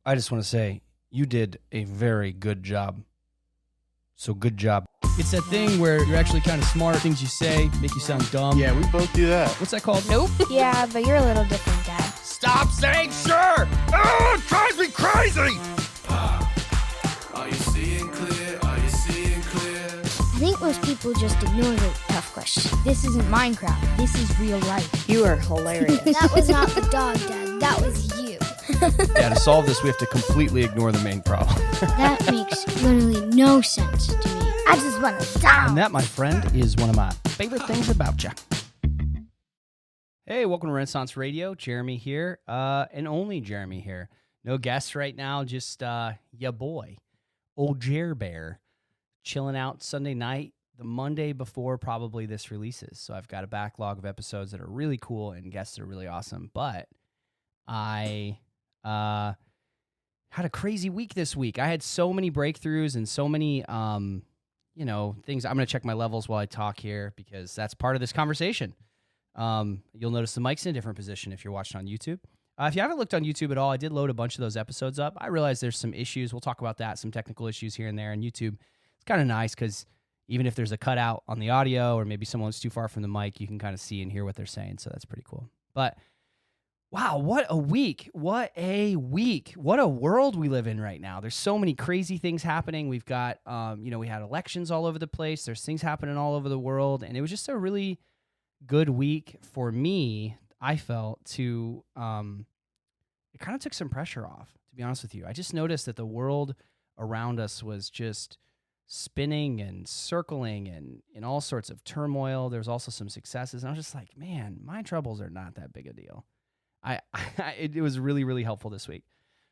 I just want to say you did a very good job. So good job. It's that thing where you're actually kind of smart. Things you say make you sound dumb. Yeah, we both do that. What's that called? Nope. Yeah, but you're a little different, Dad. Stop saying sure! Oh, it drives me crazy! Are you seeing clear? Are you seeing clear? I think most people just ignore the tough question. This isn't Minecraft. This is real life. You are hilarious. That was not the dog, Dad. That was you. Yeah, to solve this, we have to completely ignore the main problem. That makes literally no sense to me. I just want to die. And that, my friend, is one of my favorite things about you. Hey, welcome to Renaissance Radio. Jeremy here, and only Jeremy here. No guests right now, just ya boy, old Jer Bear, chilling out Sunday night, the Monday before probably this releases. So I've got a backlog of episodes that are really cool and guests that are really awesome. But I had a crazy week this week. I had so many breakthroughs and so many, things. I'm going to check my levels while I talk here because that's part of this conversation. You'll notice the mic's in a different position if you're watching on YouTube. If you haven't looked on YouTube at all, I did load a bunch of those episodes up. I realize there's some issues. We'll talk about that, some technical issues here and there. And YouTube, it's kind of nice because even if there's a cutout on the audio or maybe someone's too far from the mic, you can kind of see and hear what they're saying. So that's pretty cool. But wow, what a week. What a week. What a world we live in right now. There's so many crazy things happening. We've got, we had elections all over the place. There's things happening all over the world. And it was just a really good week for me, I felt, to, it kind of took some pressure off, to be honest with you. I just noticed that the world around us was just spinning and circling and in all sorts of turmoil. There's also some successes. And I was just like, man, my troubles are not that big a deal. It was really, really helpful this week.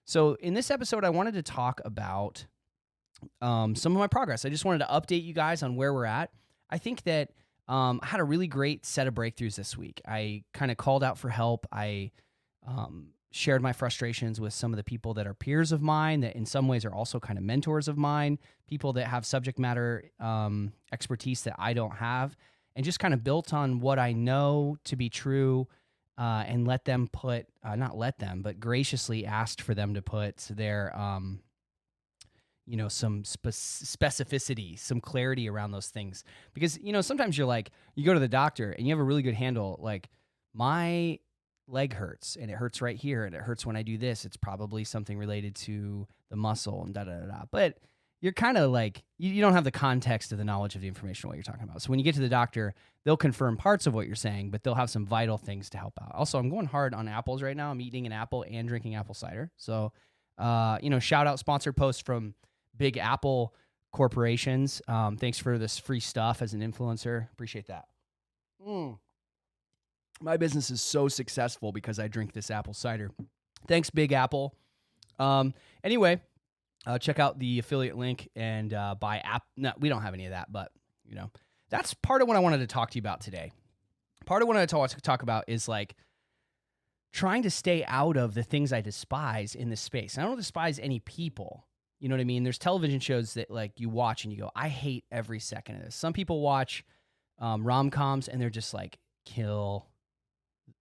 So in this episode, I wanted to talk about some of my progress. I just wanted to update you guys on where we're at. I think that I had a really great set of breakthroughs this week. I kind of called out for help. I shared my frustrations with some of the people that are peers of mine that in some ways are also kind of mentors of mine, people that have subject matter expertise that I don't have, and just kind of built on what I know to be true and let them put, not let them, but graciously asked for them to put their, some specificity, some clarity around those things. Because, sometimes you're like, you go to the doctor and you have a really good handle, like, my leg hurts and it hurts right here and it hurts when I do this. It's probably something related to the muscle and da-da-da-da. But you're kind of like, you don't have the context of the knowledge of the information of what you're talking about. So when you get to the doctor, they'll confirm parts of what you're saying, but they'll have some vital things to help out. Also, I'm going hard on apples right now. I'm eating an apple and drinking apple cider. So, shout out sponsored post from Big Apple corporations. Thanks for this free stuff as an influencer. Appreciate that. My business is so successful because I drink this apple cider. Thanks, Big Apple. Anyway, check out the affiliate link and buy app. No, we don't have any of that, but that's part of what I wanted to talk to you about today. Part of what I want to talk about is like trying to stay out of the things I despise in this space. And I don't despise any people. You know what I mean? There's television shows that like you watch and you go, I hate every second of this. Some people watch rom-coms and they're just like, kill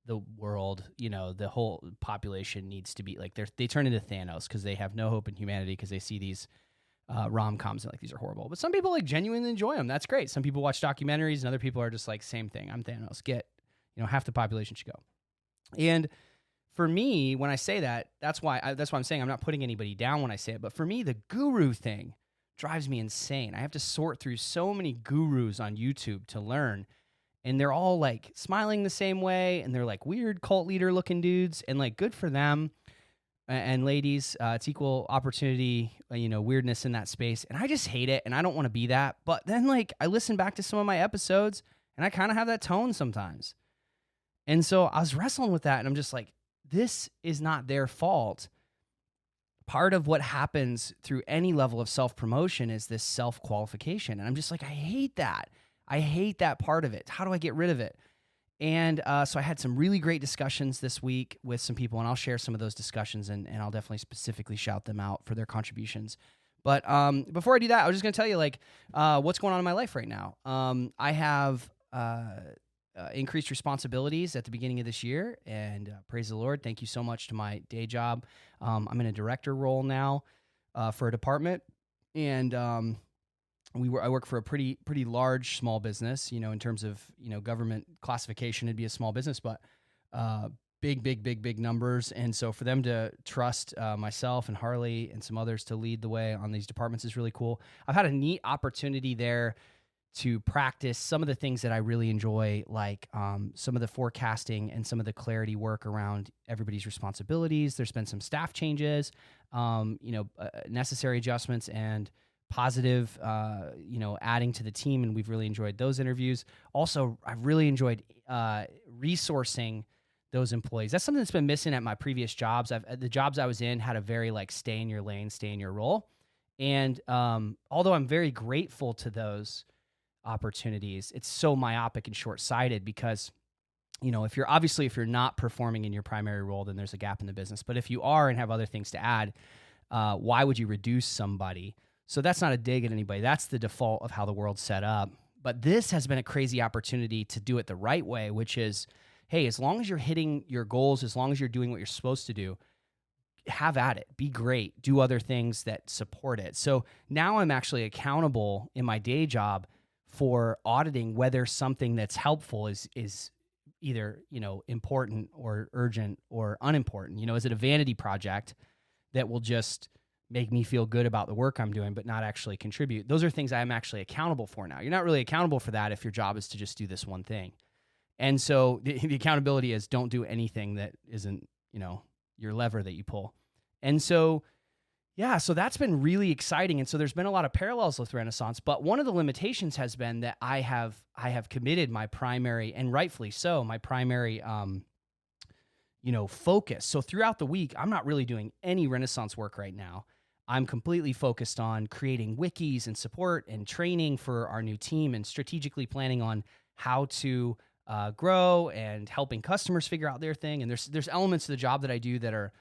the world. The whole population needs to be like, they turn into Thanos because they have no hope in humanity because they see these rom-coms and like, these are horrible. But some people like genuinely enjoy them. That's great. Some people watch documentaries and other people are just like, same thing. I'm Thanos. Half the population should go. And for me, when I say that, that's why I'm saying I'm not putting anybody down when I say it. But for me, the guru thing drives me insane. I have to sort through so many gurus on YouTube to learn. And they're all like smiling the same way. And they're like weird cult leader looking dudes. And like, good for them. And ladies, it's equal opportunity, weirdness in that space. And I just hate it. And I don't want to be that. But then like, I listen back to some of my episodes and I kind of have that tone sometimes. And so I was wrestling with that. And I'm just like, this is not their fault. Part of what happens through any level of self-promotion is this self-qualification. And I'm just like, I hate that. I hate that part of it. How do I get rid of it? And so I had some really great discussions this week with some people, and I'll share some of those discussions, and I'll definitely specifically shout them out for their contributions. But before I do that, I was just going to tell you, like, what's going on in my life right now. I have increased responsibilities at the beginning of this year, and praise the Lord. Thank you so much to my day job. I'm in a director role now for a department, and I work for a pretty large small business. In terms of government classification, it'd be a small business, but big numbers. And so for them to trust myself and Harley and some others to lead the way on these departments is really cool. I've had a neat opportunity there to practice some of the things that I really enjoy, like some of the forecasting and some of the clarity work around everybody's responsibilities. There's been some staff changes, necessary adjustments and positive, adding to the team, and we've really enjoyed those interviews. Also, I've really enjoyed resourcing those employees. That's something that's been missing at my previous jobs. The jobs I was in had a very stay in your lane, stay in your role. And although I'm very grateful to those opportunities, it's so myopic and short-sighted because, if you're not performing in your primary role, then there's a gap in the business. But if you are and have other things to add, why would you reduce somebody? So that's not a dig at anybody. That's the default of how the world's set up. But this has been a crazy opportunity to do it the right way, which is, hey, as long as you're hitting your goals, as long as you're doing what you're supposed to do, have at it. Be great. Do other things that support it. So now I'm actually accountable in my day job for auditing whether something that's helpful is either, important or urgent or unimportant. Is it a vanity project that will just make me feel good about the work I'm doing, but not actually contribute? Those are things I'm actually accountable for now. You're not really accountable for that if your job is to just do this one thing. And so the accountability is don't do anything that isn't, your lever that you pull. And so, so that's been really exciting. And so there's been a lot of parallels with Renaissance, but one of the limitations has been that I have committed my primary, and rightfully so, my primary, focus. So throughout the week, I'm not really doing any Renaissance work right now. I'm completely focused on creating wikis and support and training for our new team and strategically planning on how to grow and helping customers figure out their thing. And there's elements of the job that I do that are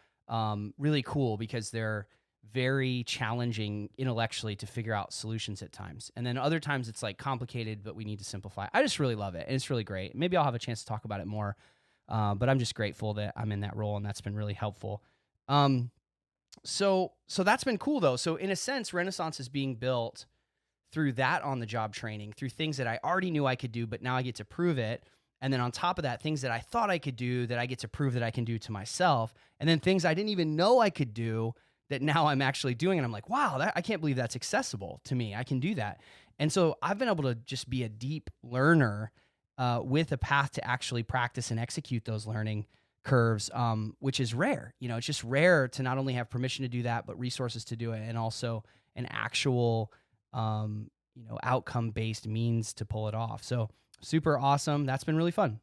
really cool because they're very challenging intellectually to figure out solutions at times. And then other times it's complicated, but we need to simplify. I just really love it. And it's really great. Maybe I'll have a chance to talk about it more. But I'm just grateful that I'm in that role, and that's been really helpful. So that's been cool though. So in a sense, Renaissance is being built through that on-the-job training, through things that I already knew I could do, but now I get to prove it. And then on top of that, things that I thought I could do that I get to prove that I can do to myself. And then things I didn't even know I could do that now I'm actually doing. And I'm like, wow, I can't believe that's accessible to me. I can do that. And so I've been able to just be a deep learner with a path to actually practice and execute those learning curves, which is rare. It's just rare to not only have permission to do that, but resources to do it, and also an actual, outcome-based means to pull it off. So super awesome. That's been really fun.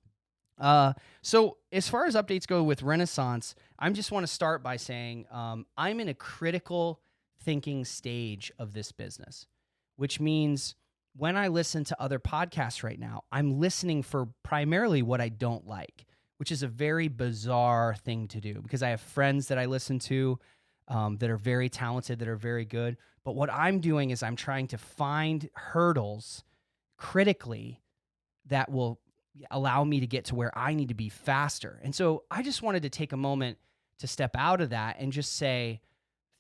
So as far as updates go with Renaissance, I just want to start by saying I'm in a critical thinking stage of this business, which means when I listen to other podcasts right now, I'm listening for primarily what I don't like, which is a very bizarre thing to do because I have friends that I listen to that are very talented, that are very good. But what I'm doing is I'm trying to find hurdles critically that will allow me to get to where I need to be faster. And so I just wanted to take a moment to step out of that and just say,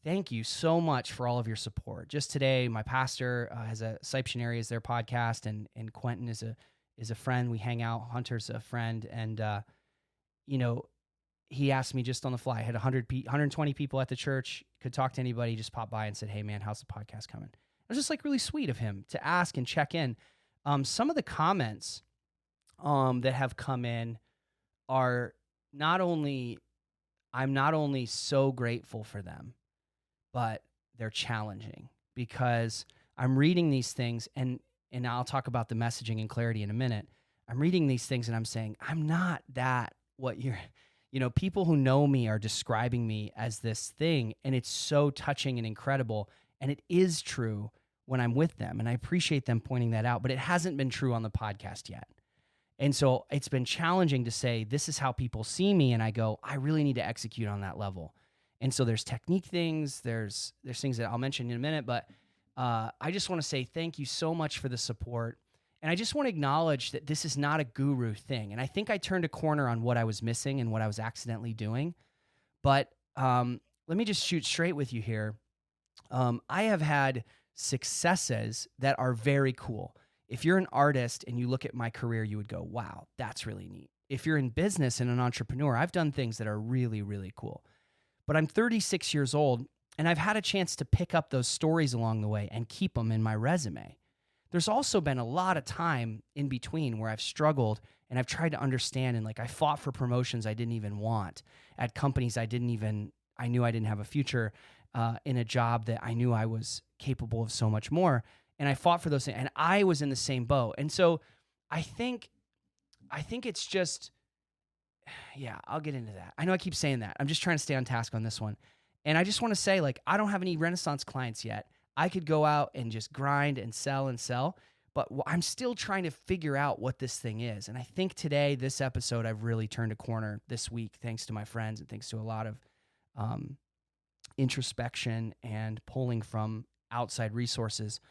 thank you so much for all of your support. Just today, my pastor has a Cyptionary as their podcast, and Quentin is a friend. We hang out. Hunter's a friend. And, he asked me just on the fly. I had 120 people at the church, could talk to anybody, just popped by and said, hey, man, how's the podcast coming? It was just really sweet of him to ask and check in. Some of the comments that have come in are I'm not only so grateful for them, but they're challenging because I'm reading these things, and I'll talk about the messaging and clarity in a minute. I'm reading these things and I'm saying, I'm not that what people who know me are describing me as this thing, and it's so touching and incredible. And it is true when I'm with them, and I appreciate them pointing that out, but it hasn't been true on the podcast yet. And so it's been challenging to say, this is how people see me. And I go, I really need to execute on that level. And so there's technique things, there's things that I'll mention in a minute, but I just want to say thank you so much for the support. And I just want to acknowledge that this is not a guru thing. And I think I turned a corner on what I was missing and what I was accidentally doing. But let me just shoot straight with you here. I have had successes that are very cool. If you're an artist and you look at my career, you would go, wow, that's really neat. If you're in business and an entrepreneur, I've done things that are really, really cool. But I'm 36 years old, and I've had a chance to pick up those stories along the way and keep them in my resume. There's also been a lot of time in between where I've struggled and I've tried to understand, and like I fought for promotions I didn't even want at companies I knew I didn't have a future in a job that I knew I was capable of so much more. And I fought for those things, and I was in the same boat. And so I think it's just, yeah, I'll get into that. I know I keep saying that. I'm just trying to stay on task on this one. And I just want to say, like, I don't have any Renaissance clients yet. I could go out and just grind and sell, but I'm still trying to figure out what this thing is. And I think today, this episode, I've really turned a corner this week, thanks to my friends and thanks to a lot of introspection and pulling from outside resources.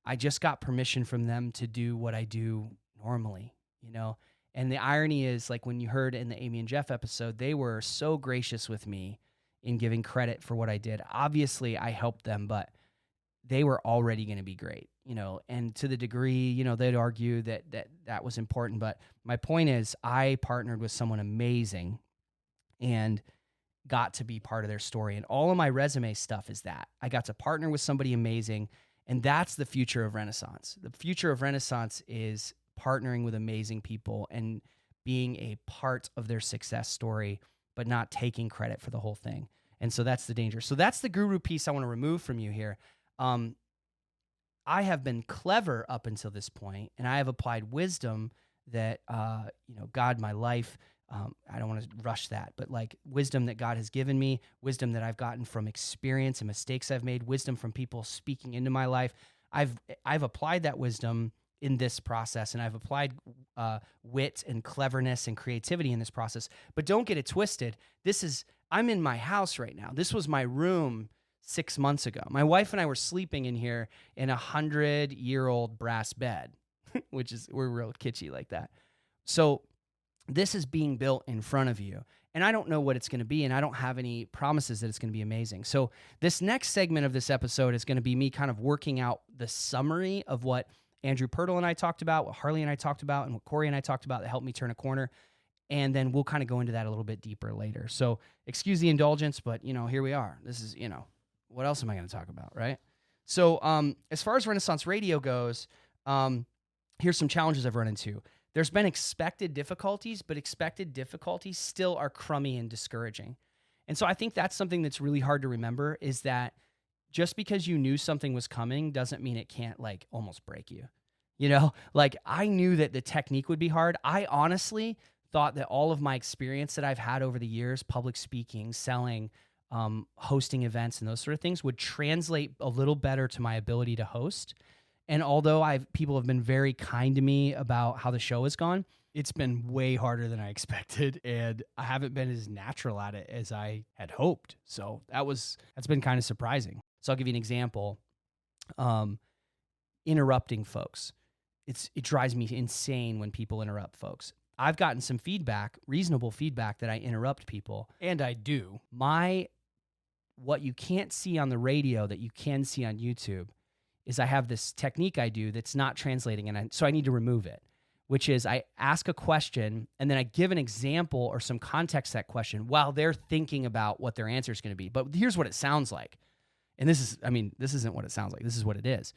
I just got permission from them to do what I do normally, you know? And the irony is, like when you heard in the Amy and Jeff episode, they were so gracious with me in giving credit for what I did. Obviously, I helped them, but they were already going to be great, you know? And to the degree, you know, they'd argue that was important. But my point is, I partnered with someone amazing and got to be part of their story. And all of my resume stuff is that. I got to partner with somebody amazing. And that's the future of Renaissance. The future of Renaissance is partnering with amazing people and being a part of their success story, but not taking credit for the whole thing. And so that's the danger. So that's the guru piece I want to remove from you here. I have been clever up until this point, and I have applied wisdom that, God, my life, I don't want to rush that, but like wisdom that God has given me, wisdom that I've gotten from experience and mistakes I've made, wisdom from people speaking into my life. I've applied that wisdom in this process, and I've applied wit and cleverness and creativity in this process. But don't get it twisted. I'm in my house right now. This was my room 6 months ago. My wife and I were sleeping in here in a 100-year-old brass bed, we're real kitschy like that. So this is being built in front of you. And I don't know what it's going to be, and I don't have any promises that it's going to be amazing. So this next segment of this episode is going to be me kind of working out the summary of what Andrew Pirtle and I talked about, what Harley and I talked about, and what Corey and I talked about that helped me turn a corner. And then we'll kind of go into that a little bit deeper later. So excuse the indulgence, but, here we are. This is, what else am I going to talk about, right? So as far as Renaissance Radio goes, here's some challenges I've run into. There's been expected difficulties, but expected difficulties still are crummy and discouraging. And so I think that's something that's really hard to remember, is that just because you knew something was coming doesn't mean it can't like almost break you. Like I knew that the technique would be hard. I honestly thought that all of my experience that I've had over the years, public speaking, selling, hosting events and those sort of things would translate a little better to my ability to host. And although people have been very kind to me about how the show has gone, it's been way harder than I expected, and I haven't been as natural at it as I had hoped. So that's been kind of surprising. So I'll give you an example. Interrupting folks. It drives me insane when people interrupt folks. I've gotten some feedback, reasonable feedback, that I interrupt people, and I do. What you can't see on the radio that you can see on YouTube is I have this technique I do that's not translating, and so I need to remove it, which is I ask a question, and then I give an example or some context to that question while they're thinking about what their answer is going to be. But here's what it sounds like. And this isn't what it sounds like. This is what it is.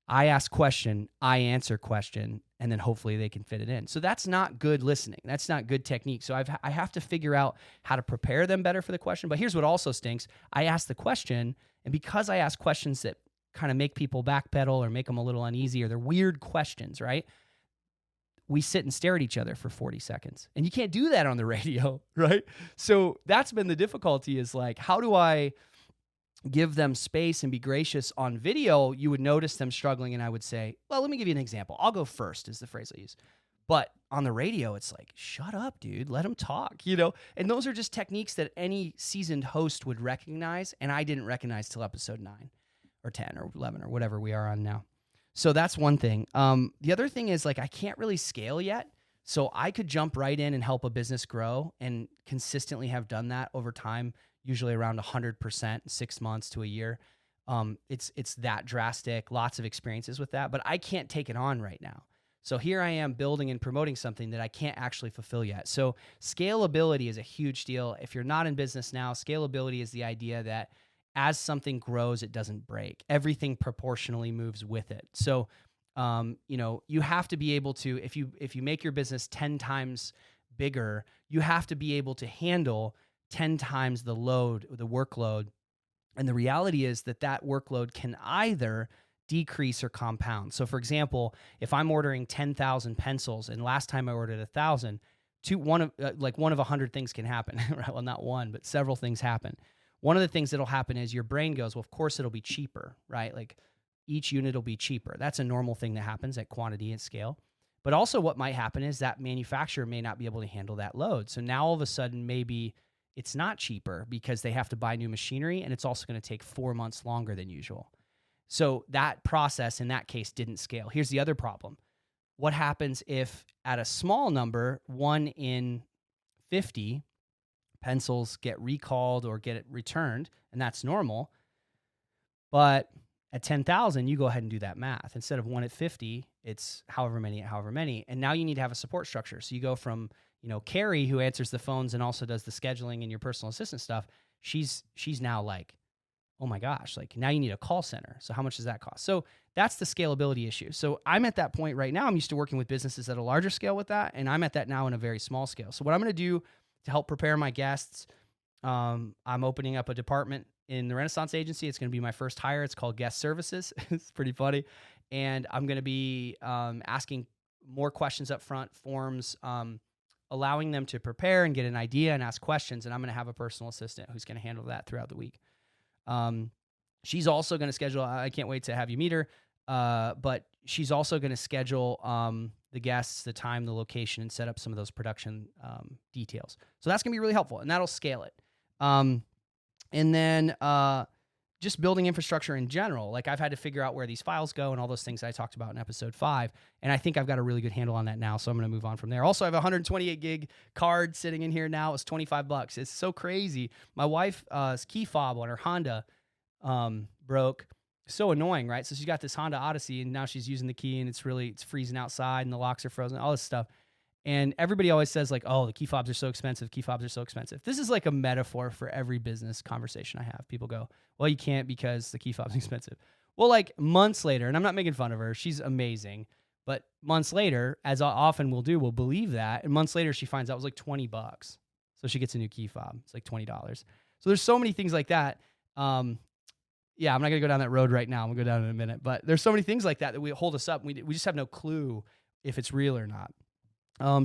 I ask question, I answer question, and then hopefully they can fit it in. So that's not good listening. That's not good technique. So I have to figure out how to prepare them better for the question. But here's what also stinks. I ask the question, and because I ask questions that kind of make people backpedal or make them a little uneasy, or they're weird questions, right? We sit and stare at each other for 40 seconds. And you can't do that on the radio, right? So that's been the difficulty, is like, how do I give them space and be gracious? On video, you would notice them struggling, and I would say, well, let me give you an example. I'll go first is the phrase I use. But on the radio, it's like, shut up, dude. Let them talk, And those are just techniques that any seasoned host would recognize, and I didn't recognize till episode 9 or 10 or 11 or whatever we are on now. So that's one thing. The other thing is like I can't really scale yet. So I could jump right in and help a business grow and consistently have done that over time, usually around 100%, 6 months to a year. It's that drastic, lots of experiences with that, but I can't take it on right now. So here I am building and promoting something that I can't actually fulfill yet. So scalability is a huge deal. If you're not in business now, scalability is the idea that as something grows, it doesn't break. Everything proportionally moves with it. So, you have to be able to, if you make your business 10 times bigger, you have to be able to handle 10 times the workload. And the reality is that workload can either decrease or compound. So for example, if I'm ordering 10,000 pencils and last time I ordered 1,000, one of 100 things can happen, right? Well, not one, but several things happen. One of the things that'll happen is your brain goes, well, of course it'll be cheaper, right? Like each unit will be cheaper. That's a normal thing that happens at quantity and scale. But also what might happen is that manufacturer may not be able to handle that load. So now all of a sudden, maybe it's not cheaper because they have to buy new machinery and it's also going to take 4 months longer than usual. So that process in that case didn't scale. Here's the other problem. What happens if at a small number, 1 in 50 pencils get recalled or get it returned, and that's normal. But at 10,000, you go ahead and do that math. Instead of 1 at 50, it's however many. And now you need to have a support structure. So you go from, Carrie, who answers the phones and also does the scheduling and your personal assistant stuff. She's now like, oh my gosh, like now you need a call center. So how much does that cost? So that's the scalability issue. So I'm at that point right now. I'm used to working with businesses at a larger scale with that. And I'm at that now in a very small scale. So what I'm going to do to help prepare my guests, I'm opening up a department in the Renaissance Agency. It's going to be my first hire. It's called Guest Services. It's pretty funny. And I'm going to be asking more questions up front, forms, allowing them to prepare and get an idea and ask questions. And I'm going to have a personal assistant who's going to handle that throughout the week. She's also going to schedule, I can't wait to have you meet her, but she's also going to schedule the guests, the time, the location, and set up some of those production details. So that's going to be really helpful, and that'll scale it. And then just building infrastructure in general. Like I've had to figure out where these files go and all those things that I talked about in episode 5. And I think I've got a really good handle on that now. So I'm going to move on from there. Also, I have a 128 gig card sitting in here now. It's $25. It's so crazy. My wife's key fob on her Honda broke. So annoying, right? So she's got this Honda Odyssey and now she's using the key and it's freezing outside and the locks are frozen, all this stuff. And everybody always says like, oh, the key fobs are so expensive. Key fobs are so expensive. This is like a metaphor for every business conversation I have. People go, well, you can't because the key fob's expensive. Well, like months later, and I'm not making fun of her. She's amazing. But months later, as often we'll do, we'll believe that. And months later, she finds out it was like $20. So she gets a new key fob. It's like $20. So there's so many things like that. Yeah, I'm not going to go down that road right now. We'll go down in a minute. But there's so many things like that we hold us up. We just have no clue if it's real or not.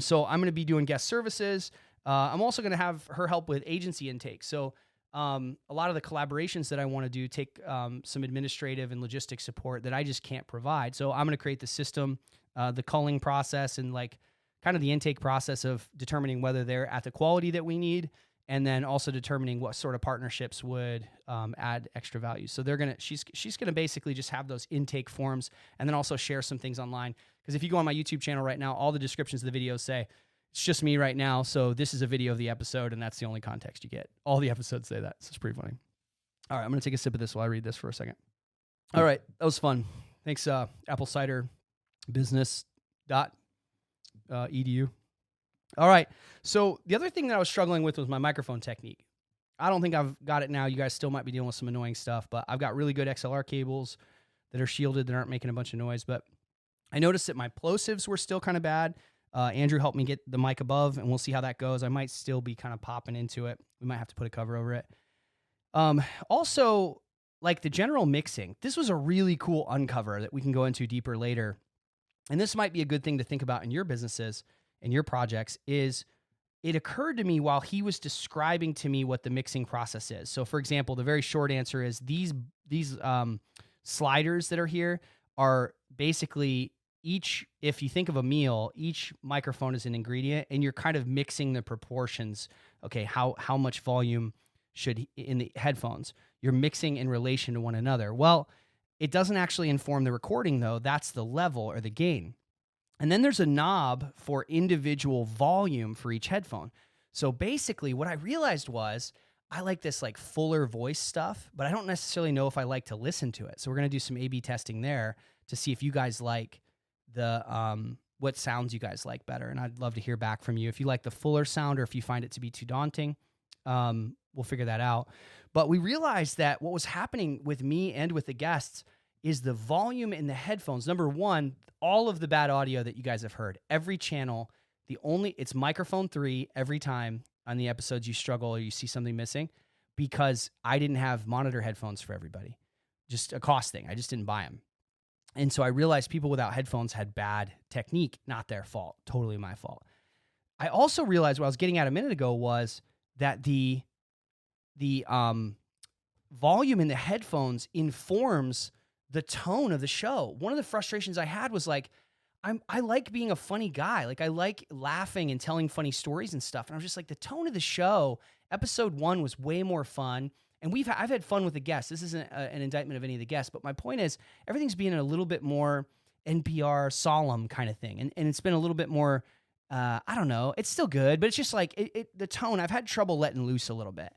So I'm going to be doing guest services. I'm also going to have her help with agency intake. So a lot of the collaborations that I want to do take some administrative and logistic support that I just can't provide. So I'm going to create the system, the culling process, and like kind of the intake process of determining whether they're at the quality that we need, and then also determining what sort of partnerships would add extra value. So she's gonna basically just have those intake forms, and then also share some things online. Because if you go on my YouTube channel right now, all the descriptions of the videos say it's just me right now. So this is a video of the episode, and that's the only context you get. All the episodes say that, so it's pretty funny. All right, I'm gonna take a sip of this while I read this for a second. All right, that was fun. Thanks, Apple Cider Business .edu. All right. So the other thing that I was struggling with was my microphone technique. I don't think I've got it now. You guys still might be dealing with some annoying stuff, but I've got really good XLR cables that are shielded that aren't making a bunch of noise. But I noticed that my plosives were still kind of bad. Andrew helped me get the mic above, and we'll see how that goes. I might still be kind of popping into it. We might have to put a cover over it. Also, like the general mixing, this was a really cool uncover that we can go into deeper later. And this might be a good thing to think about in your businesses and your projects. Is it occurred to me while he was describing to me what the mixing process is. So for example, the very short answer is these sliders that are here are basically if you think of a meal, each microphone is an ingredient and you're kind of mixing the proportions. Okay, how much volume should in the headphones? You're mixing in relation to one another. Well, It doesn't actually inform the recording, though. That's the level or the gain. And then there's a knob for individual volume for each headphone. So basically what I realized was I like this like fuller voice stuff, but I don't necessarily know if I like to listen to it. So we're going to do some A/B testing there to see if you guys like the what sounds you guys like better. And I'd love to hear back from you if you like the fuller sound or if you find it to be too daunting. We'll figure that out. But we realized that what was happening with me and with the guests is the volume in the headphones. Number one, all of the bad audio that you guys have heard, every channel, it's microphone 3 every time on the episodes you struggle or you see something missing, because I didn't have monitor headphones for everybody. Just a cost thing. I just didn't buy them. And so I realized people without headphones had bad technique, not their fault, totally my fault. I also realized what I was getting at a minute ago was that the volume in the headphones informs the tone of the show. One of the frustrations I had was like, I like being a funny guy. Like I like laughing and telling funny stories and stuff. And I was just like, the tone of the show, episode 1 was way more fun. And I've had fun with the guests. This isn't an indictment of any of the guests, but my point is everything's being a little bit more NPR solemn kind of thing. And it's been a little bit more, I don't know, it's still good, but it's just like the tone, I've had trouble letting loose a little bit.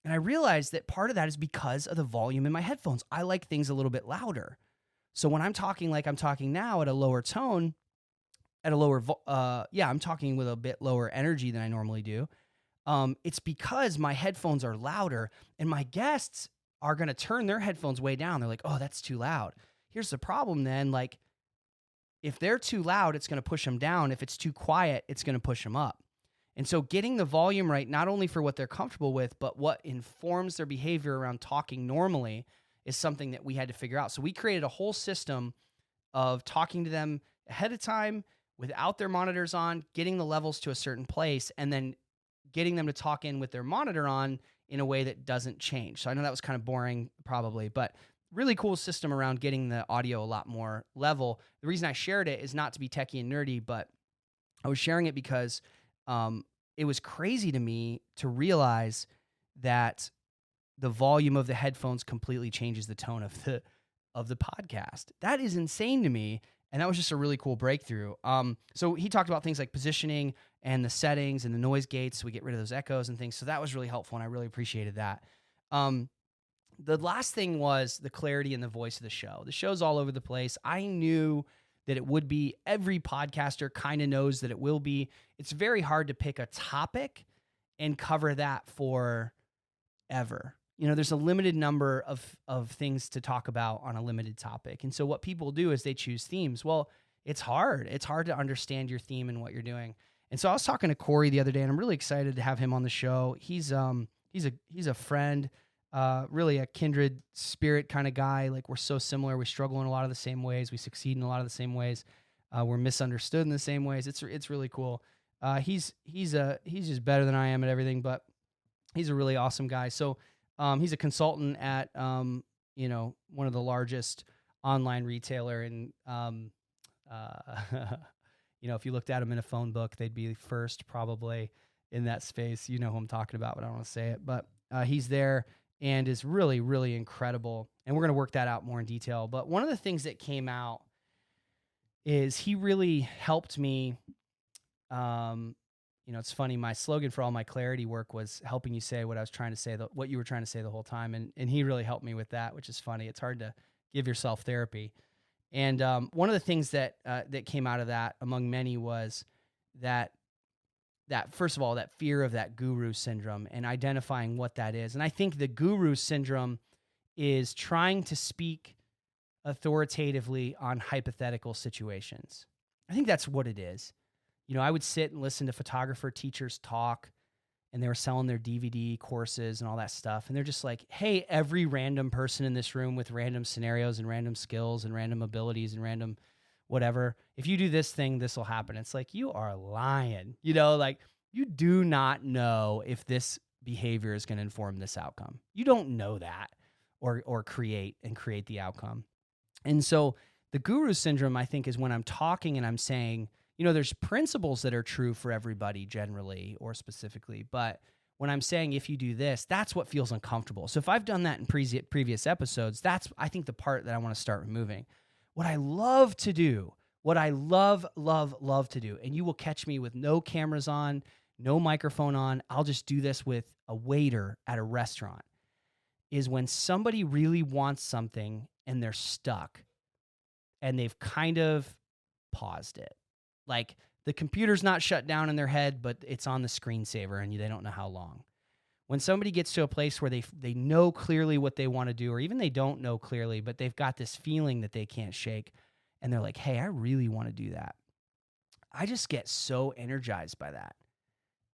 And I realized that part of that is because of the volume in my headphones. I like things a little bit louder. So when I'm talking like I'm talking now at a lower tone, I'm talking with a bit lower energy than I normally do. It's because my headphones are louder and my guests are going to turn their headphones way down. They're like, oh, that's too loud. Here's the problem then. Like if they're too loud, it's going to push them down. If it's too quiet, it's going to push them up. And so getting the volume right, not only for what they're comfortable with, but what informs their behavior around talking normally is something that we had to figure out. So we created a whole system of talking to them ahead of time without their monitors on, getting the levels to a certain place, and then getting them to talk in with their monitor on in a way that doesn't change. So I know that was kind of boring probably, but really cool system around getting the audio a lot more level. The reason I shared it is not to be techie and nerdy, but I was sharing it because it was crazy to me to realize that the volume of the headphones completely changes the tone of the podcast. That is insane to me. And that was just a really cool breakthrough. So he talked about things like positioning and the settings and the noise gates. So we get rid of those echoes and things. So that was really helpful. And I really appreciated that. The last thing was the clarity in the voice of the show. The show's all over the place. I knew that it would be. Every podcaster kind of knows that it will be. It's very hard to pick a topic and cover that forever. You know, there's a limited number of things to talk about on a limited topic. And so what people do is they choose themes. Well, it's hard. It's hard to understand your theme and what you're doing. And so I was talking to Corey the other day, and I'm really excited to have him on the show. He's a friend, really a kindred spirit kind of guy. Like we're so similar. We struggle in a lot of the same ways. We succeed in a lot of the same ways. We're misunderstood in the same ways. It's really cool. He's just better than I am at everything, but he's a really awesome guy. So he's a consultant at one of the largest online retailer, and if you looked at him in a phone book, they'd be first probably in that space. You know who I'm talking about, but I don't want to say it. But he's there and is really, really incredible. And we're going to work that out more in detail. But one of the things that came out is he really helped me. It's funny. My slogan for all my clarity work was helping you say what I was trying to say, what you were trying to say the whole time. And he really helped me with that, which is funny. It's hard to give yourself therapy. And one of the things that came out of that, among many, was that first of all, that fear of that guru syndrome and identifying what that is. And I think the guru syndrome is trying to speak authoritatively on hypothetical situations. I think that's what it is. I would sit and listen to photographer teachers talk, and they were selling their DVD courses and all that stuff. And they're just like, hey, every random person in this room with random scenarios and random skills and random abilities and random whatever, if you do this thing, this will happen. It's like, you are lying. Like you do not know if this behavior is going to inform this outcome. You don't know that or create the outcome. And so the guru syndrome, I think, is when I'm talking and I'm saying, there's principles that are true for everybody generally or specifically, but when I'm saying if you do this, that's what feels uncomfortable. So if I've done that in previous episodes, that's, I think, the part that I want to start removing. What I love to do, what I love to do, and you will catch me with no cameras on, no microphone on, I'll just do this with a waiter at a restaurant, is when somebody really wants something and they're stuck and they've kind of paused it. Like the computer's not shut down in their head, but it's on the screensaver and they don't know how long. When somebody gets to a place where they know clearly what they want to do, or even they don't know clearly, but they've got this feeling that they can't shake, and they're like, hey, I really want to do that. I just get so energized by that.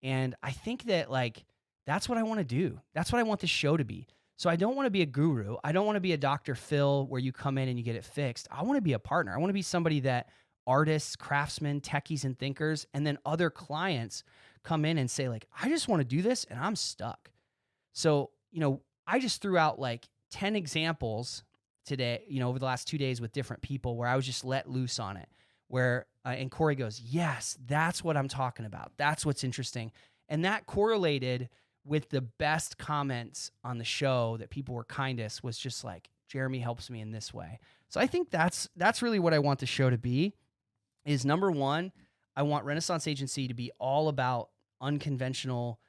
And I think that like, that's what I want to do. That's what I want the show to be. So I don't want to be a guru. I don't want to be a Dr. Phil where you come in and you get it fixed. I want to be a partner. I want to be somebody that artists, craftsmen, techies, and thinkers, and then other clients come in and say like, I just want to do this and I'm stuck. So, I just threw out like 10 examples today, over the last 2 days with different people where I was just let loose on it, where, and Corey goes, yes, that's what I'm talking about. That's what's interesting. And that correlated with the best comments on the show that people were kindest, was just like, Jeremy helps me in this way. So I think that's really what I want the show to be, is number one, I want Renaissance Agency to be all about unconventional,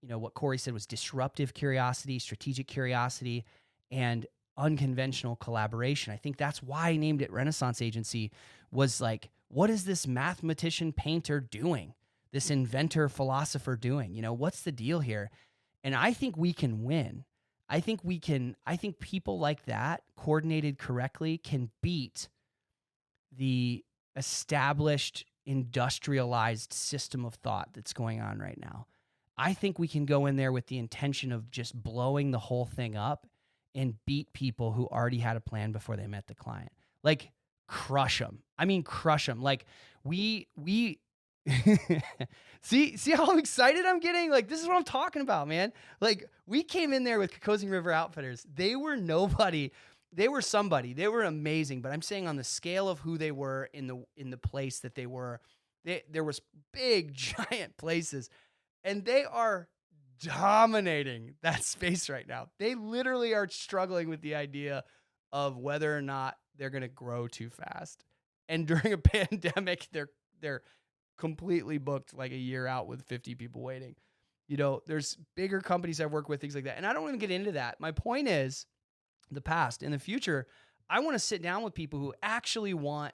what Corey said was disruptive curiosity, strategic curiosity, and unconventional collaboration. I think that's why I named it Renaissance Agency, was like, what is this mathematician painter doing? This inventor philosopher doing? What's the deal here? And I think we can win. I think people like that, coordinated correctly, can beat the established industrialized system of thought that's going on right now. I think we can go in there with the intention of just blowing the whole thing up and beat people who already had a plan before they met the client. Like, crush them. I mean, crush them. Like, we see how excited I'm getting? Like, this is what I'm talking about, man. Like, we came in there with Kokosing River Outfitters. They were nobody. They were somebody. They were amazing. But I'm saying on the scale of who they were in the place that they were, there was big, giant places. And they are dominating that space right now. They literally are struggling with the idea of whether or not they're going to grow too fast. And during a pandemic, they're completely booked like a year out with 50 people waiting. There's bigger companies I work with, things like that. And I don't even get into that. My point is, the past, in the future, I want to sit down with people who actually want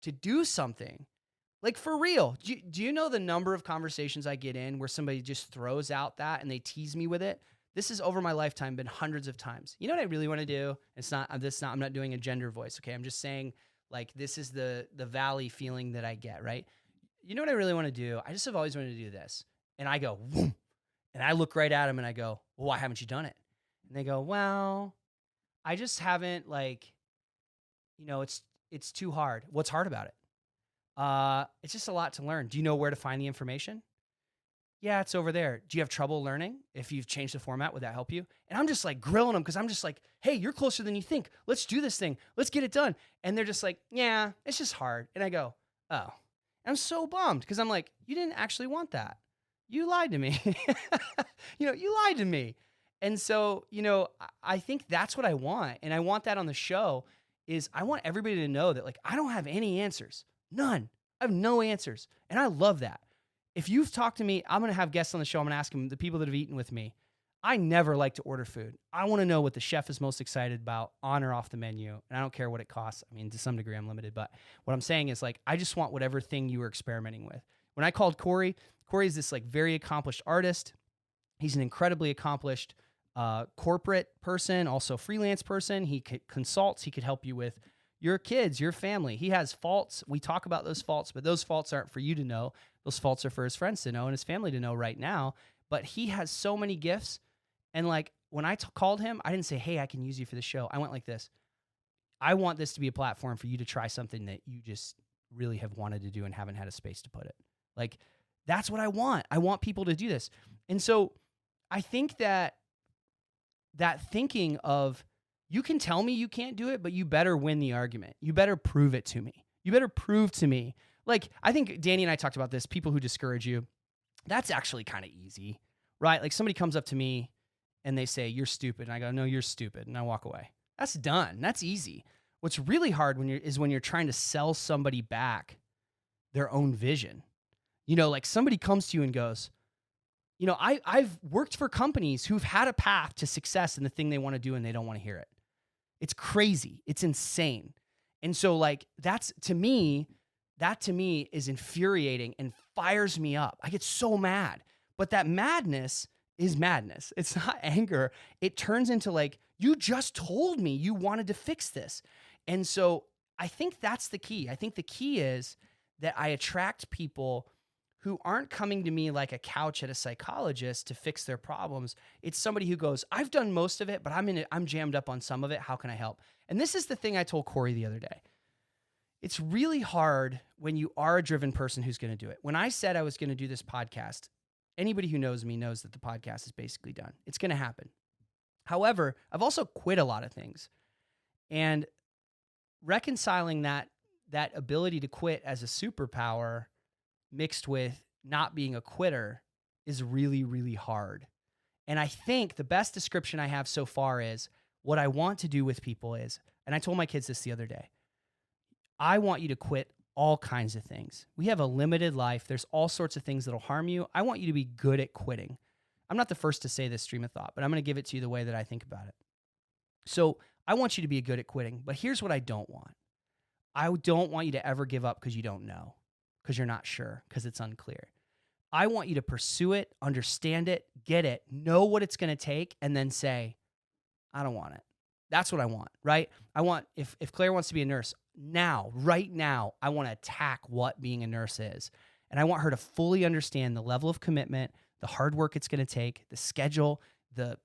to do something. Like, for real. Do you know the number of conversations I get in where somebody just throws out that and they tease me with it? This has, over my lifetime, been hundreds of times. You know what I really want to do? I'm not doing a gender voice, okay? I'm just saying, like, this is the valley feeling that I get, right? You know what I really want to do? I just have always wanted to do this. And I go, whoom, and I look right at them and I go, well, why haven't you done it? And they go, well, I just haven't, like, it's too hard. What's hard about it? It's just a lot to learn. Do you know where to find the information? Yeah, it's over there. Do you have trouble learning? If you've changed the format, would that help you? And I'm just like grilling them, because I'm just like, hey, you're closer than you think. Let's do this thing. Let's get it done. And they're just like, yeah, it's just hard. And I go, oh. And I'm so bummed, because I'm like, you didn't actually want that. You lied to me. You lied to me. And so, I think that's what I want. And I want that on the show, is I want everybody to know that, like, I don't have any answers. None. I have no answers. And I love that. If you've talked to me, I'm going to have guests on the show. I'm going to ask them, the people that have eaten with me. I never like to order food. I want to know what the chef is most excited about, on or off the menu. And I don't care what it costs. I mean, to some degree, I'm limited. But what I'm saying is, like, I just want whatever thing you were experimenting with. When I called Corey is this, like, very accomplished artist. He's an incredibly accomplished corporate person, also freelance person. He consults. He could help you with your kids, your family. He has faults. We talk about those faults, but those faults aren't for you to know. Those faults are for his friends to know and his family to know right now. But he has so many gifts. And, like, when I called him, I didn't say, hey, I can use you for the show. I went like this. I want this to be a platform for you to try something that you just really have wanted to do and haven't had a space to put it. Like, that's what I want. I want people to do this. And so I think that thinking of, you can tell me you can't do it, but you better win the argument. You better prove it to me. You better prove to me. Like, I think Danny and I talked about this, people who discourage you. That's actually kind of easy. right? Like somebody comes up to me and they say, "You're stupid." And I go, "No, you're stupid." And I walk away. That's done. That's easy. What's really hard when you're trying to sell somebody back their own vision. Like somebody comes to you and goes, I've worked for companies who've had a path to success in the thing they want to do and they don't want to hear it. It's crazy. It's insane. And so like that to me is infuriating and fires me up. I get so mad. But that madness is madness. It's not anger. It turns into like, you just told me you wanted to fix this. And so I think that's the key. I think the key is that I attract people who aren't coming to me like a couch at a psychologist to fix their problems. It's somebody who goes, I've done most of it, but I'm jammed up on some of it. How can I help? And this is the thing I told Corey the other day. It's really hard when you are a driven person who's going to do it. When I said I was going to do this podcast, anybody who knows me knows that the podcast is basically done. It's going to happen. However, I've also quit a lot of things. And reconciling that ability to quit as a superpower mixed with not being a quitter is really, really hard. And I think the best description I have so far is what I want to do with people is, and I told my kids this the other day, I want you to quit all kinds of things. We have a limited life. There's all sorts of things that'll harm you. I want you to be good at quitting. I'm not the first to say this stream of thought, but I'm going to give it to you the way that I think about it. So I want you to be good at quitting, but here's what I don't want. I don't want you to ever give up because you don't know, because you're not sure, because it's unclear. I want you to pursue it, understand it, get it, know what it's going to take, and then say, I don't want it. That's what I want, right? I want, if Claire wants to be a nurse, right now, I want to attack what being a nurse is. And I want her to fully understand the level of commitment, the hard work it's going to take, the schedule, the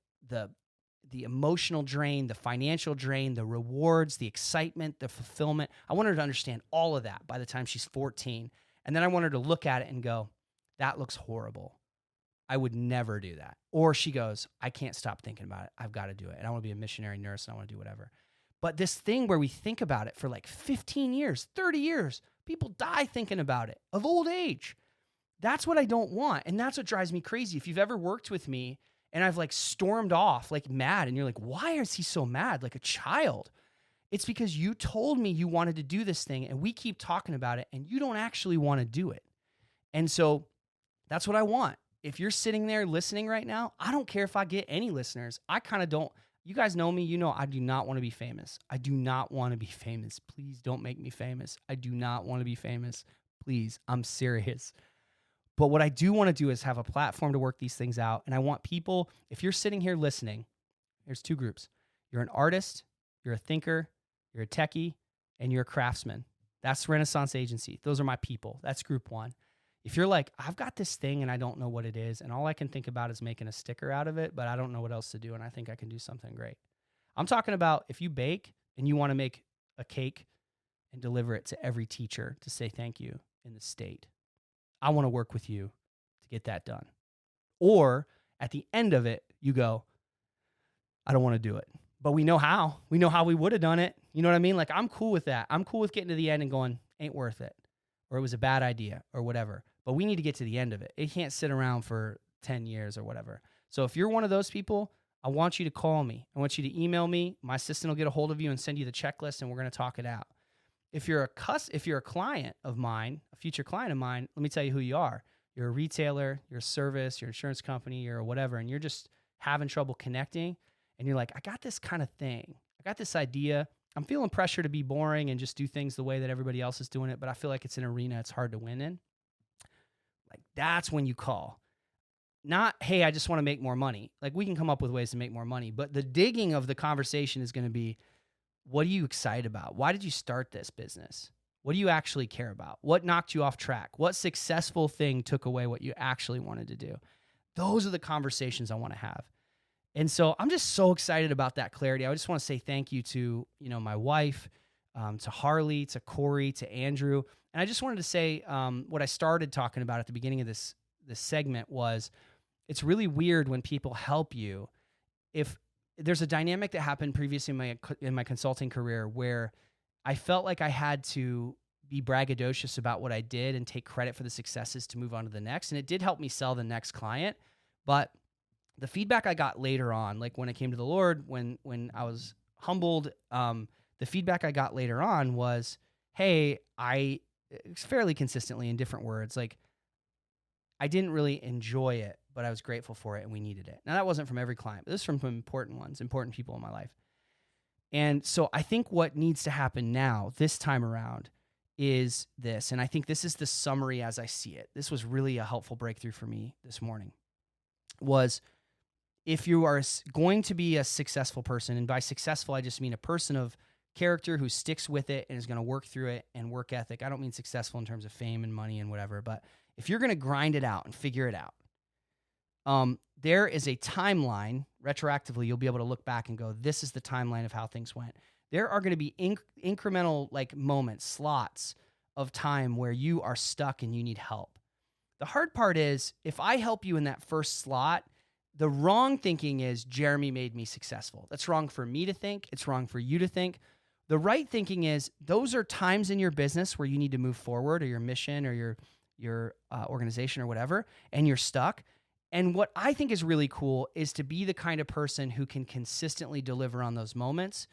emotional drain, the financial drain, the rewards, the excitement, the fulfillment. I want her to understand all of that by the time she's 14. And then I want her to look at it and go, that looks horrible. I would never do that. Or she goes, I can't stop thinking about it. I've got to do it. And I want to be a missionary nurse and I want to do whatever. But this thing where we think about it for like 15 years, 30 years, people die thinking about it of old age. That's what I don't want. And that's what drives me crazy. If you've ever worked with me and I've like stormed off like mad and you're like, why is he so mad? Like a child. It's because you told me you wanted to do this thing and we keep talking about it and you don't actually want to do it. And so that's what I want. If you're sitting there listening right now, I don't care if I get any listeners. I kind of don't. You guys know me. You know I do not want to be famous. I do not want to be famous. Please don't make me famous. I do not want to be famous. Please, I'm serious. But what I do want to do is have a platform to work these things out. And I want people, if you're sitting here listening, there's two groups. You're an artist, you're a thinker, you're a techie, and you're a craftsman. That's Renaissance Agency. Those are my people. That's group one. If you're like, I've got this thing and I don't know what it is, and all I can think about is making a sticker out of it, but I don't know what else to do, and I think I can do something great. I'm talking about if you bake and you want to make a cake and deliver it to every teacher to say thank you in the state, I want to work with you to get that done. Or at the end of it, you go, I don't want to do it. But we know how. We know how we would have done it. You know what I mean? Like, I'm cool with that. I'm cool with getting to the end and going, ain't worth it. Or it was a bad idea or whatever. But we need to get to the end of it. It can't sit around for 10 years or whatever. So if you're one of those people, I want you to call me. I want you to email me. My assistant will get a hold of you and send you the checklist, and we're going to talk it out. If you're a client of mine, a future client of mine, let me tell you who you are. You're a retailer, you're a service, you're an insurance company, you're whatever, and you're just having trouble connecting, and you're like, I got this kind of thing. I got this idea. I'm feeling pressure to be boring and just do things the way that everybody else is doing it, but I feel like it's an arena it's hard to win in. Like, that's when you call. Not, hey, I just want to make more money. Like, we can come up with ways to make more money, but the digging of the conversation is going to be, what are you excited about? Why did you start this business? What do you actually care about? What knocked you off track? What successful thing took away what you actually wanted to do? Those are the conversations I want to have. And so I'm just so excited about that clarity. I just want to say thank you to, my wife, to Harley, to Corey, to Andrew. And I just wanted to say what I started talking about at the beginning of this segment was, it's really weird when people help you. If there's a dynamic that happened previously in my consulting career where I felt like I had to be braggadocious about what I did and take credit for the successes to move on to the next. And it did help me sell the next client. But the feedback I got later on, like when I came to the Lord, when I was humbled, the feedback I got later on was, hey, fairly consistently in different words, like, I didn't really enjoy it, but I was grateful for it and we needed it. Now, that wasn't from every client, but this is from important ones, important people in my life. And so I think what needs to happen now, this time around, is this. And I think this is the summary as I see it. This was really a helpful breakthrough for me this morning. Was if you are going to be a successful person, and by successful, I just mean a person of character who sticks with it and is going to work through it, and work ethic. I don't mean successful in terms of fame and money and whatever, but if you're going to grind it out and figure it out, there is a timeline. Retroactively, you'll be able to look back and go, this is the timeline of how things went. There are going to be incremental like moments, slots of time where you are stuck and you need help. The hard part is, if I help you in that first slot, the wrong thinking is Jeremy made me successful. That's wrong for me to think. It's wrong for you to think. The right thinking is, those are times in your business where you need to move forward, or your mission, or your organization, or whatever, and you're stuck. And what I think is really cool is to be the kind of person who can consistently deliver on those moments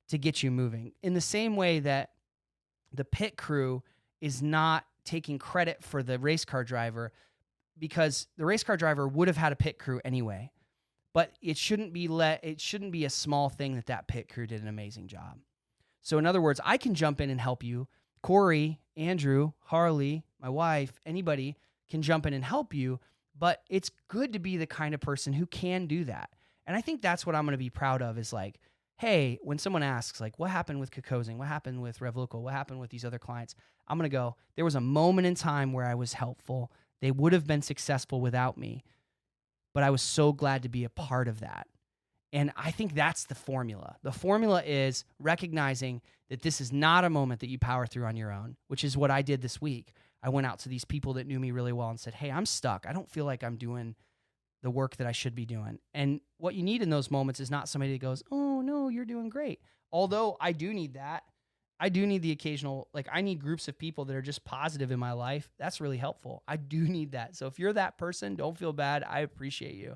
to get you moving. In the same way that the pit crew is not taking credit for the race car driver, because the race car driver would have had a pit crew anyway. But it shouldn't be a small thing that pit crew did an amazing job. So in other words, I can jump in and help you. Corey, Andrew, Harley, my wife, anybody can jump in and help you, but it's good to be the kind of person who can do that. And I think that's what I'm going to be proud of, is like, hey, when someone asks, like, what happened with Cocosing? What happened with RevLocal? What happened with these other clients? I'm going to go, there was a moment in time where I was helpful. They would have been successful without me, but I was so glad to be a part of that. And I think that's the formula. The formula is recognizing that this is not a moment that you power through on your own, which is what I did this week. I went out to these people that knew me really well and said, hey, I'm stuck. I don't feel like I'm doing the work that I should be doing. And what you need in those moments is not somebody that goes, oh, no, you're doing great. Although I do need that. I do need the occasional, like, I need groups of people that are just positive in my life. That's really helpful. I do need that. So if you're that person, don't feel bad. I appreciate you.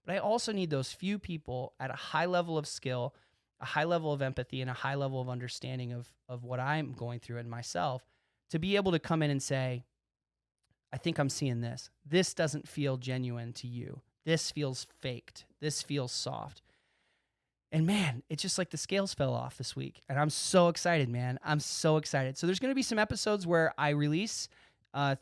But I also need those few people at a high level of skill, a high level of empathy, and a high level of understanding of what I'm going through in myself, to be able to come in and say, I think I'm seeing this. This doesn't feel genuine to you. This feels faked. This feels soft. And man, it's just like the scales fell off this week. And I'm so excited, man. I'm so excited. So there's going to be some episodes where I release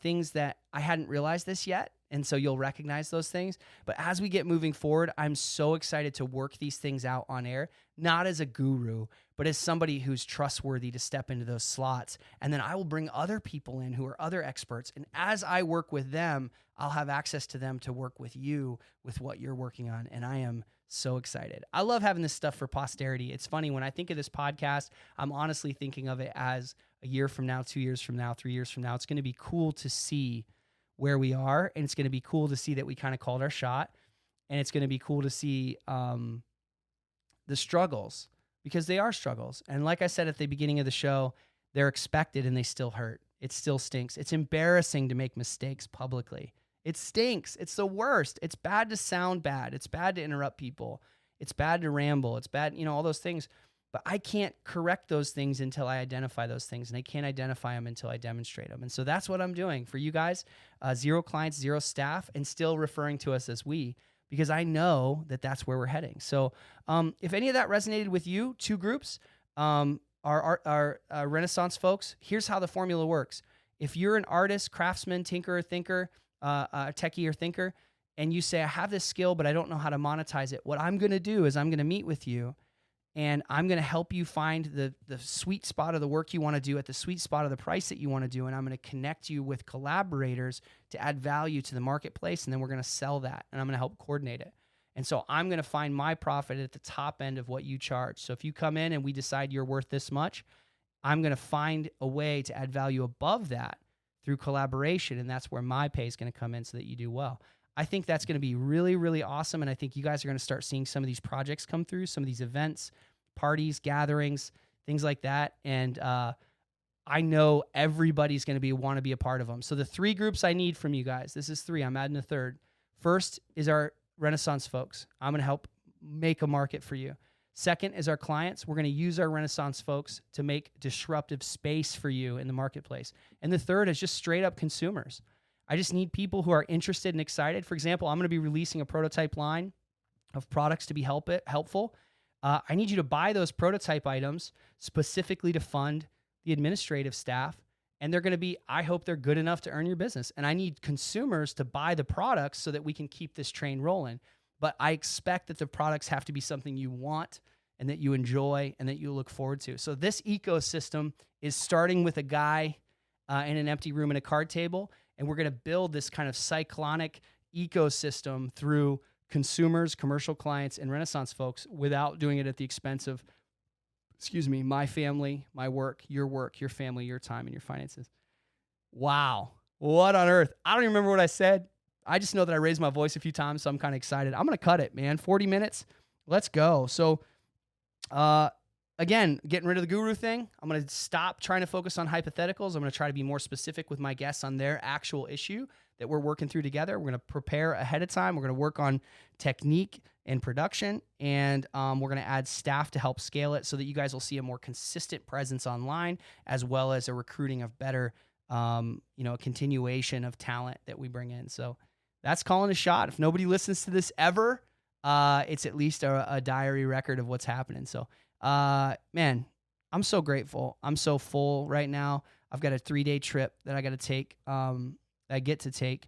things that I hadn't realized this yet. And so you'll recognize those things. But as we get moving forward, I'm so excited to work these things out on air, not as a guru, but as somebody who's trustworthy to step into those slots. And then I will bring other people in who are other experts. And as I work with them, I'll have access to them to work with you with what you're working on. And I am so excited. I love having this stuff for posterity. It's funny, when I think of this podcast, I'm honestly thinking of it as a year from now, 2 years from now, 3 years from now. It's going to be cool to see where we are, and it's going to be cool to see that we kind of called our shot, and it's going to be cool to see the struggles, because they are struggles. And like I said at the beginning of the show, they're expected and they still hurt. It still stinks. It's embarrassing to make mistakes publicly. It stinks. It's the worst. It's bad to sound bad. It's bad to interrupt people. It's bad to ramble. It's bad, all those things. But I can't correct those things until I identify those things, and I can't identify them until I demonstrate them. And so that's what I'm doing for you guys. 0 clients, 0 staff, and still referring to us as we, because I know that that's where we're heading. So if any of that resonated with you, 2 groups, our Renaissance folks, here's how the formula works. If you're an artist, craftsman, tinkerer, thinker, techie or thinker, and you say, I have this skill, but I don't know how to monetize it, what I'm going to do is I'm going to meet with you, and I'm going to help you find the sweet spot of the work you want to do at the sweet spot of the price that you want to do. And I'm going to connect you with collaborators to add value to the marketplace. And then we're going to sell that, and I'm going to help coordinate it. And so I'm going to find my profit at the top end of what you charge. So if you come in and we decide you're worth this much, I'm going to find a way to add value above that through collaboration. And that's where my pay is going to come in so that you do well. I think that's going to be really, really awesome. And I think you guys are going to start seeing some of these projects come through, some of these events, parties, gatherings, things like that. And I know everybody's going to want to be a part of them. So the 3 groups I need from you guys, this is 3, I'm adding a third. First is our Renaissance folks. I'm going to help make a market for you. Second is our clients. We're going to use our Renaissance folks to make disruptive space for you in the marketplace. And the third is just straight up consumers. I just need people who are interested and excited. For example, I'm going to be releasing a prototype line of products to be helpful. I need you to buy those prototype items specifically to fund the administrative staff. And they're going to be, I hope they're good enough to earn your business. And I need consumers to buy the products so that we can keep this train rolling. But I expect that the products have to be something you want and that you enjoy and that you look forward to. So this ecosystem is starting with a guy in an empty room and a card table. And we're going to build this kind of cyclonic ecosystem through consumers, commercial clients, and Renaissance folks without doing it at the expense of, my family, my work, your family, your time, and your finances. Wow. What on earth? I don't even remember what I said. I just know that I raised my voice a few times, so I'm kind of excited. I'm going to cut it, man. 40 minutes. Let's go. So, again, getting rid of the guru thing. I'm going to stop trying to focus on hypotheticals. I'm going to try to be more specific with my guests on their actual issue that we're working through together. We're going to prepare ahead of time. We're going to work on technique and production, and we're going to add staff to help scale it so that you guys will see a more consistent presence online, as well as a recruiting of better, a continuation of talent that we bring in. So that's calling a shot. If nobody listens to this ever, it's at least a diary record of what's happening. So, man, I'm so grateful. I'm so full right now. I've got a 3-day trip that I got to take. I get to take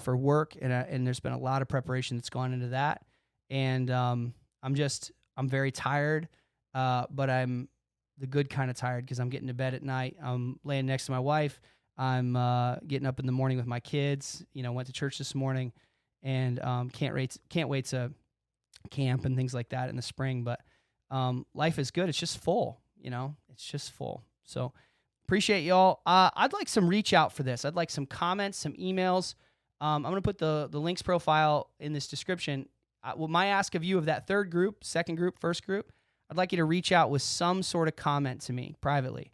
for work, and there's been a lot of preparation that's gone into that. And I'm very tired, but I'm the good kind of tired because I'm getting to bed at night. I'm laying next to my wife. I'm getting up in the morning with my kids. Went to church this morning, and can't wait to camp and things like that in the spring. But life is good. It's just full. It's just full. So appreciate y'all. I'd like some reach out for this. I'd like some comments, some emails. I'm going to put the links profile in this description. My ask of you of that third group, second group, first group, I'd like you to reach out with some sort of comment to me privately.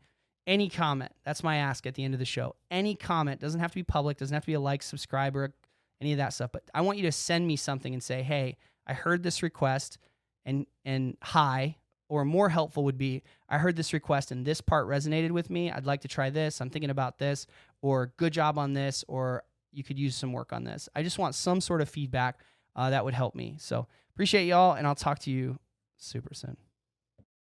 Any comment. That's my ask at the end of the show. Any comment. Doesn't have to be public. Doesn't have to be a like, subscriber, any of that stuff. But I want you to send me something and say, hey, I heard this request and hi, or more helpful would be, I heard this request and this part resonated with me. I'd like to try this. I'm thinking about this, or good job on this, or you could use some work on this. I just want some sort of feedback that would help me. So appreciate y'all, and I'll talk to you super soon.